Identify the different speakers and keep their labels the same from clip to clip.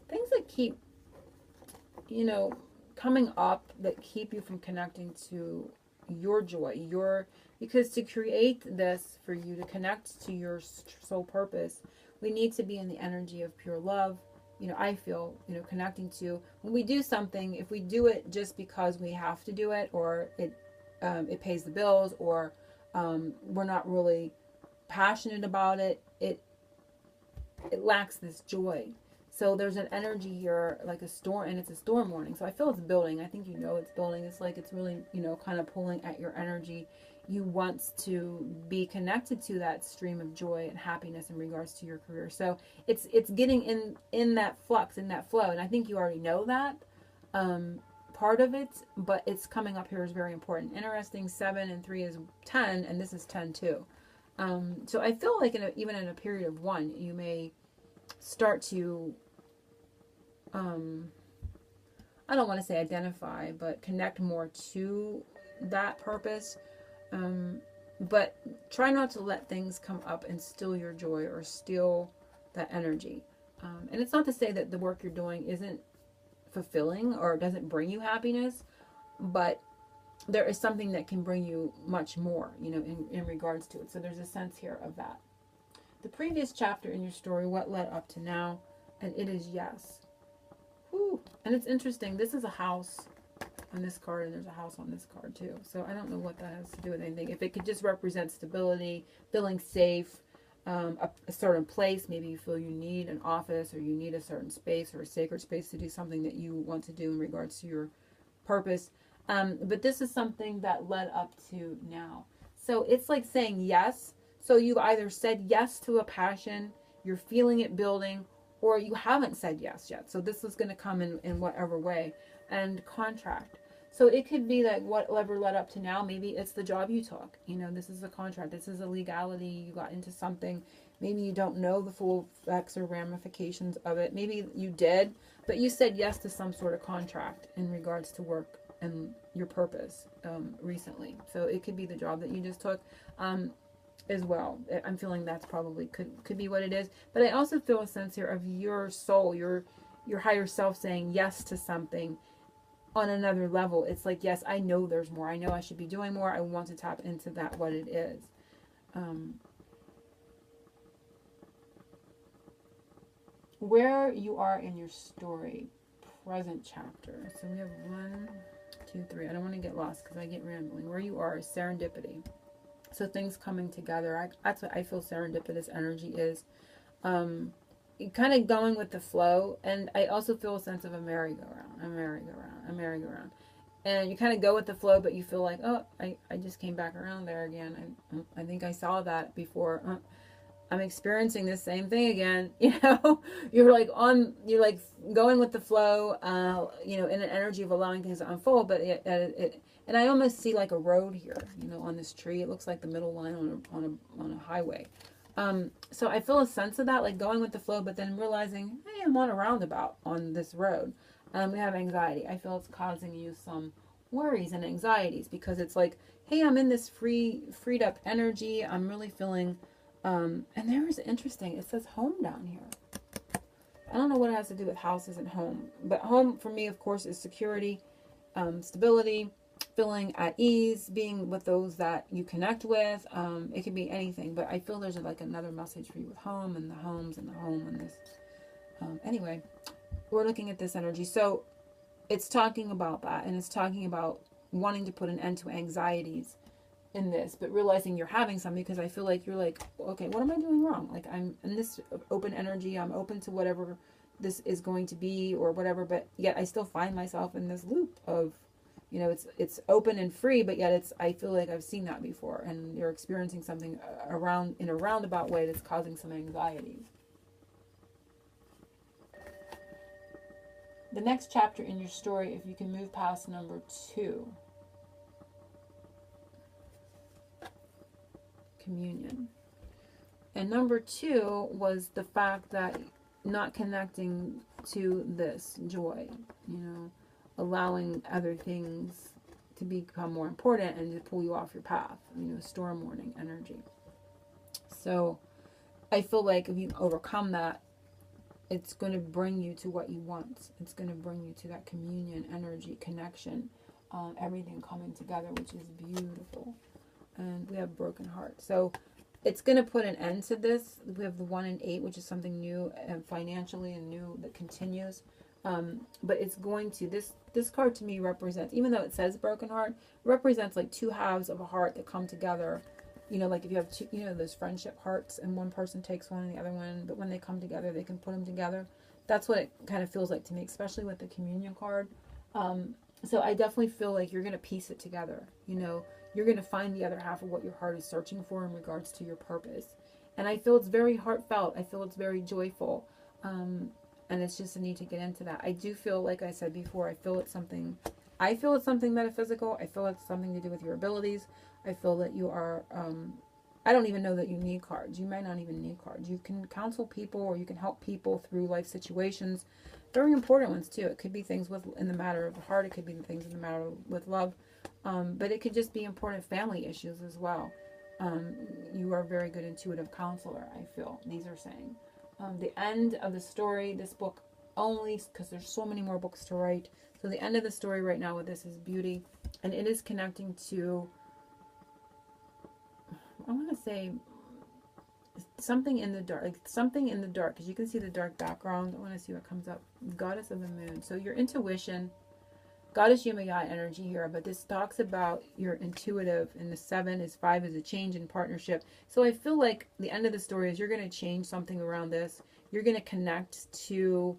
Speaker 1: things that keep, you know, coming up that keep you from connecting to your joy, because to create this for you to connect to your soul purpose, we need to be in the energy of pure love. I feel, connecting to, when we do something, if we do it just because we have to do it, or it pays the bills, or we're not really passionate about it, it lacks this joy. So there's an energy here, like a storm, and it's a storm warning. So I feel it's building. I think it's building. It's like it's really, kind of pulling at your energy. You want to be connected to that stream of joy and happiness in regards to your career. So it's getting in that flux, in that flow, and I think you already know that part of it, but it's coming up here is very important. Interesting. 7 and 3 is 10, and this is 10 too. So I feel like even in a period of 1, you may start to I don't want to say identify, but connect more to that purpose. But try not to let things come up and steal your joy or steal that energy. And it's not to say that the work you're doing isn't fulfilling or doesn't bring you happiness, but there is something that can bring you much more, in regards to it. So there's a sense here of that. The previous chapter in your story, what led up to now, and it is yes. Whew. And it's interesting. This is a house on this card, and there's a house on this card too. So I don't know what that has to do with anything. If it could just represent stability, feeling safe, a certain place, maybe you feel you need an office, or you need a certain space or a sacred space to do something that you want to do in regards to your purpose. But this is something that led up to now. So it's like saying yes. So you've either said yes to a passion, you're feeling it building, or you haven't said yes yet. So this is going to come in whatever way. And contract. So it could be that whatever led up to now, maybe it's the job you took. This is a contract. This is a legality. You got into something. Maybe you don't know the full effects or ramifications of it. Maybe you did, but you said yes to some sort of contract in regards to work and your purpose recently. So it could be the job that you just took. As well, I'm feeling that's probably could be what it is. But I also feel a sense here of your soul, your higher self saying yes to something on another level. It's like, yes, I know there's more. I know I should be doing more. I want to tap into that, what it is. Where you are in your story, present chapter. So we have 1, 2, 3. I don't want to get lost because I get rambling. Where you are is serendipity. So things coming together. That's what I feel serendipitous energy is. Kind of going with the flow. And I also feel a sense of a merry-go-round. And you kind of go with the flow, but you feel like, oh, I just came back around there again. I think I saw that before. I'm experiencing the same thing again. You're like going with the flow, in an energy of allowing things to unfold, but and I almost see like a road here, on this tree. It looks like the middle line on a highway. So I feel a sense of that, like going with the flow, but then realizing, hey, I'm on a roundabout on this road. We have anxiety. I feel it's causing you some worries and anxieties because it's like, hey, I'm in this freed up energy. I'm really feeling, and there is interesting. It says home down here. I don't know what it has to do with houses and home, but home for me, of course, is security, stability, feeling at ease, being with those that you connect with. It could be anything, but I feel there's like another message for you with home and the homes and the home and this. Anyway, we're looking at this energy. So it's talking about that, and it's talking about wanting to put an end to anxieties in this, but realizing you're having some, because I feel like you're like, okay, what am I doing wrong? Like, I'm in this open energy. I'm open to whatever this is going to be or whatever, but yet I still find myself in this loop of, it's open and free, but yet I feel like I've seen that before, and you're experiencing something in a roundabout way that's causing some anxieties. The next chapter in your story, if you can move past number 2. Communion. And number 2 was the fact that not connecting to this joy, allowing other things to become more important and to pull you off your path, storm warning energy. So I feel like if you overcome that, it's going to bring you to what you want. It's going to bring you to that communion, energy, connection, everything coming together, which is beautiful. And we have broken heart. So it's going to put an end to this. We have the 1 and 8, which is something new and financially and new that continues. But it's going to, this card to me represents, even though it says broken heart, represents like two halves of a heart that come together. You know, like if you have two, you know, those friendship hearts and one person takes one and the other one, but when they come together, they can put them together. That's what it kind of feels like to me, especially with the communion card. So I definitely feel like you're going to piece it together. You know, you're going to find the other half of what your heart is searching for in regards to your purpose. And I feel it's very heartfelt. I feel it's very joyful. And it's just a need to get into that. I do feel, like I said before, I feel it's something metaphysical. I feel it's something to do with your abilities. I feel that you are, I don't even know that you need cards. You might not even need cards. You can counsel people or you can help people through life situations. Very important ones too. It could be things in the matter of the heart. It could be things in the matter with love. But it could just be important family issues as well. You are a very good intuitive counselor, I feel. These are saying. The end of the story, this book only, because there's so many more books to write. So the end of the story right now with this is beauty. And it is connecting to, I want to say, something in the dark. Like something in the dark, because you can see the dark background. I want to see what comes up. Goddess of the Moon. So your intuition, Goddess Yemaya energy here, but this talks about your intuitive, and the 7 is 5 is a change in partnership. So I feel like the end of the story is you're going to change something around this. You're going to connect to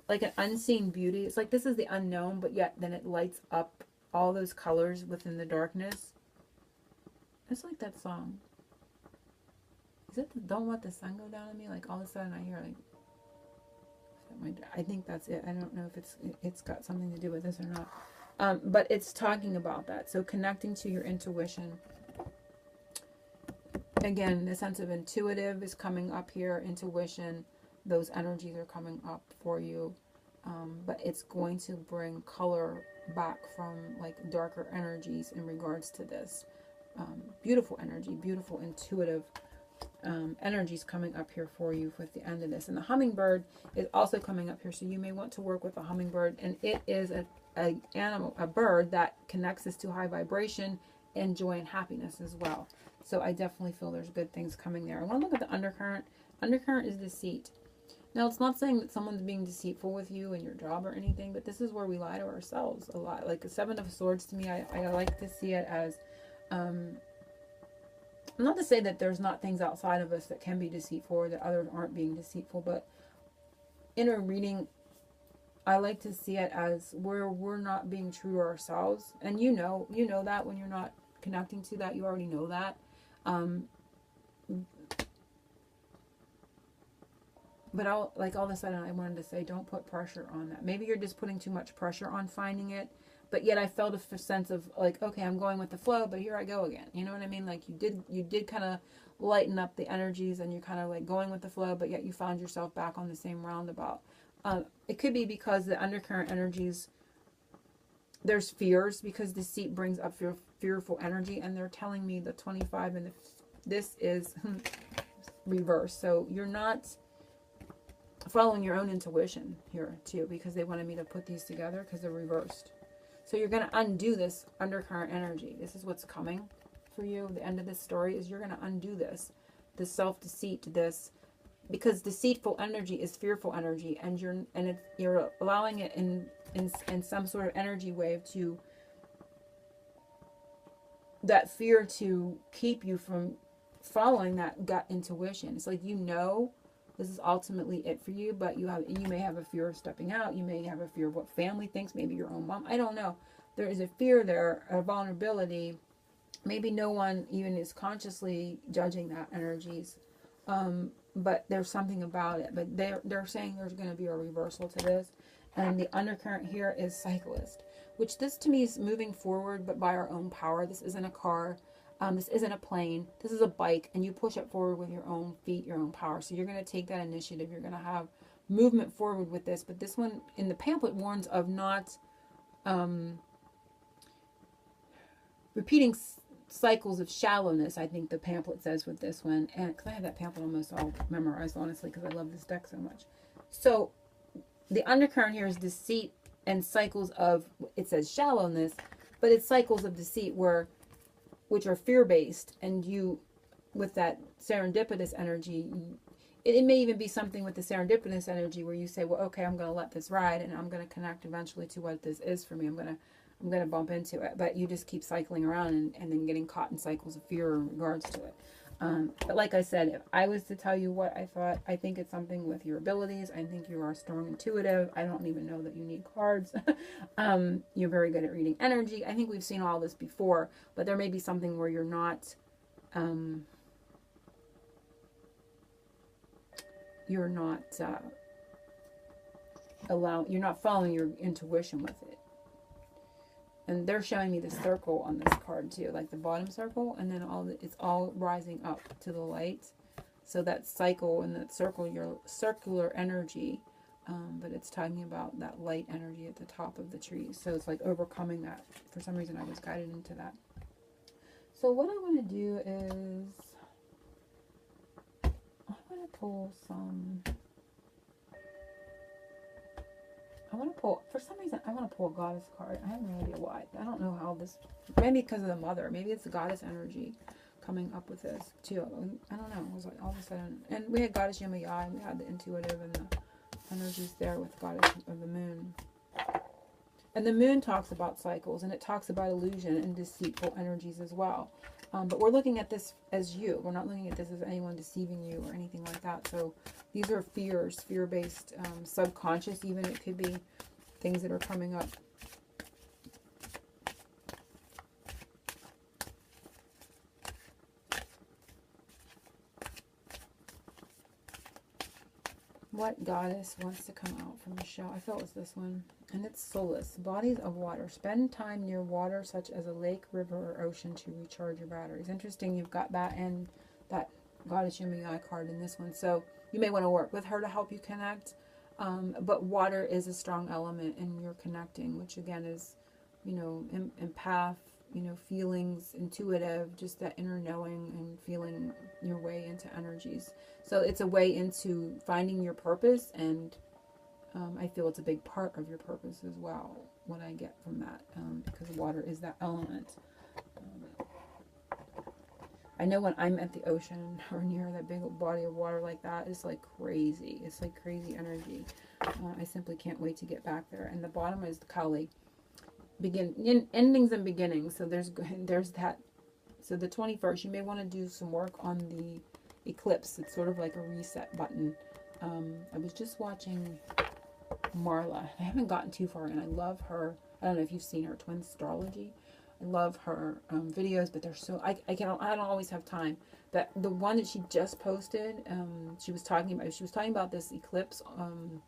Speaker 1: like an unseen beauty. It's like this is the unknown, but yet then it lights up all those colors within the darkness. It's like that song. Is it the Don't Let the Sun Go Down on Me? Like all of a sudden I hear like, I think that's it. I don't know if it's got something to do with this or not. But it's talking about that. So connecting to your intuition. Again, the sense of intuitive is coming up here. Intuition. Those energies are coming up for you. But it's going to bring color back from like darker energies in regards to this. Beautiful energy. Beautiful intuitive energies coming up here for you with the end of this. And the hummingbird is also coming up here, so you may want to work with a hummingbird, and it is a bird that connects us to high vibration and joy and happiness as well. So I definitely feel there's good things coming there. I want to look at the undercurrent. Undercurrent is deceit. Now, it's not saying that someone's being deceitful with you in your job or anything, but this is where we lie to ourselves a lot. Like the 7 of Swords to me, I like to see it as not to say that there's not things outside of us that can be deceitful or that others aren't being deceitful, but in a reading, I like to see it as where we're not being true to ourselves. And you know that when you're not connecting to that, you already know that. But all of a sudden I wanted to say, don't put pressure on that. Maybe you're just putting too much pressure on finding it. But yet I felt a sense of like, okay, I'm going with the flow, but here I go again. You know what I mean? Like you did kind of lighten up the energies and you're kind of like going with the flow, but yet you found yourself back on the same roundabout. It could be because the undercurrent energies, there's fears, because deceit brings up fearful energy, and they're telling me the 25 and this is reverse. So you're not following your own intuition here too, because they wanted me to put these together because they're reversed. So you're going to undo this undercurrent energy. This is what's coming for you. The end of this story is you're going to undo this self-deceit, because deceitful energy is fearful energy, and you're allowing it in some sort of energy wave to that fear to keep you from following that gut intuition. It's like, this is ultimately it for you, but you may have a fear of stepping out. You may have a fear of what family thinks, maybe your own mom. I don't know. There is a fear there, a vulnerability. Maybe no one even is consciously judging that energies, but there's something about it. But they're saying there's going to be a reversal to this, and the undercurrent here is cyclist, which this to me is moving forward, but by our own power. This isn't a car. This isn't a plane. This is a bike, and you push it forward with your own feet, your own power. So you're going to take that initiative. You're going to have movement forward with this. But this one in the pamphlet warns of not repeating cycles of shallowness, I think the pamphlet says with this one. And because I have that pamphlet almost all memorized, honestly, because I love this deck so much. So the undercurrent here is deceit and cycles of, it says shallowness, but it's cycles of deceit which are fear-based, and you, with that serendipitous energy, it may even be something with the serendipitous energy where you say, well, okay, I'm going to let this ride and I'm going to connect eventually to what this is for me. I'm going to bump into it, but you just keep cycling around and then getting caught in cycles of fear in regards to it. But like I said, if I was to tell you what I thought, I think it's something with your abilities. I think you are strong intuitive. I don't even know that you need cards. You're very good at reading energy. I think we've seen all this before, but there may be something where you're not, you're not following your intuition with it. And they're showing me the circle on this card too, like the bottom circle, and then it's all rising up to the light. So that cycle and that circle, your circular energy, but it's talking about that light energy at the top of the trees. So it's like overcoming that. For some reason, I was guided into that. So what I want to do is I want to pull some. For some reason, I want to pull a goddess card. I have no idea why. I don't know how this, maybe because of the mother. Maybe it's the goddess energy coming up with this too. I don't know. It was like all of a sudden. And we had goddess Yemaya, and we had the intuitive and the energies there with goddess of the moon. And the moon talks about cycles, and it talks about illusion and deceitful energies as well. But we're looking at this as you. We're not looking at this as anyone deceiving you or anything like that. So these are fears, fear-based, subconscious even. It could be things that are coming up. What goddess wants to come out from the show? I felt it was this one. And it's solace. Bodies of water. Spend time near water such as a lake, river, or ocean to recharge your batteries. Interesting, you've got that and that goddess Yemaya card in this one. So you may want to work with her to help you connect. But water is a strong element in your connecting, which again is, empath, feelings, intuitive, just that inner knowing and feeling your way into energies. So it's a way into finding your purpose, and I feel it's a big part of your purpose as well, what I get from that, because water is that element. I know when I'm at the ocean or near that big body of water like that, it's like crazy. It's like crazy energy. I simply can't wait to get back there. And the bottom is the Kali. Endings and beginnings. So there's that. So the 21st, you may want to do some work on the eclipse. It's sort of like a reset button. I was just watching Marla. I haven't gotten too far in. I love her. I don't know if you've seen her Twin Astrology. I love her videos, but they're so I don't always have time. But the one that she just posted, she was talking about this eclipse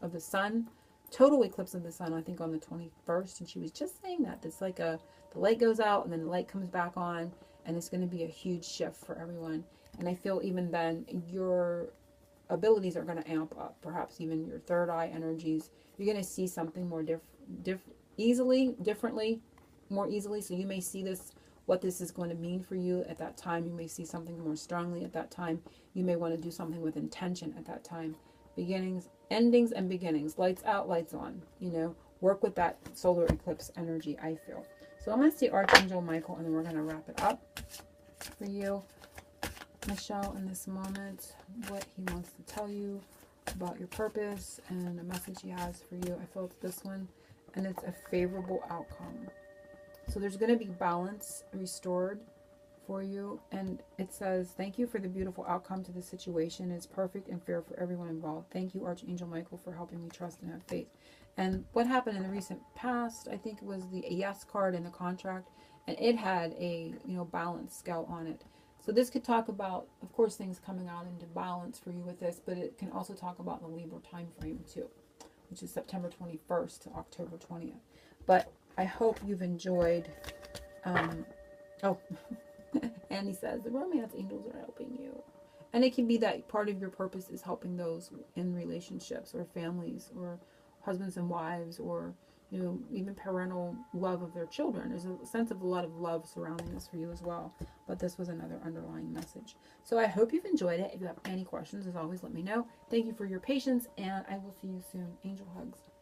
Speaker 1: of the sun, total eclipse of the sun. I think on the 21st, and she was just saying that it's like the light goes out and then the light comes back on, and it's going to be a huge shift for everyone. And I feel even then your abilities are going to amp up. Perhaps even your third eye energies. You're going to see something more differently. More easily, so you may see what this is going to mean for you at that time. You may see something more strongly at that time. You may want to do something with intention at that time. Beginnings, endings, and beginnings. Lights out, lights on. Work with that solar eclipse energy, I feel. So I'm going to see Archangel Michael, and then we're going to wrap it up for you, Michelle, in this moment. What he wants to tell you about your purpose and a message he has for you. I feel it's this one, and it's a favorable outcome. So there's going to be balance restored for you. And it says, thank you for the beautiful outcome to the situation. It's perfect and fair for everyone involved. Thank you, Archangel Michael, for helping me trust and have faith. And what happened in the recent past, I think it was the yes card in the contract. And it had a, balance scale on it. So this could talk about, of course, things coming out into balance for you with this. But it can also talk about the Libra time frame too, which is September 21st to October 20th. But I hope you've enjoyed, Annie says, the romance angels are helping you. And it can be that part of your purpose is helping those in relationships or families or husbands and wives or, you know, even parental love of their children. There's a sense of a lot of love surrounding this for you as well. But this was another underlying message. So I hope you've enjoyed it. If you have any questions, as always, let me know. Thank you for your patience, and I will see you soon. Angel hugs.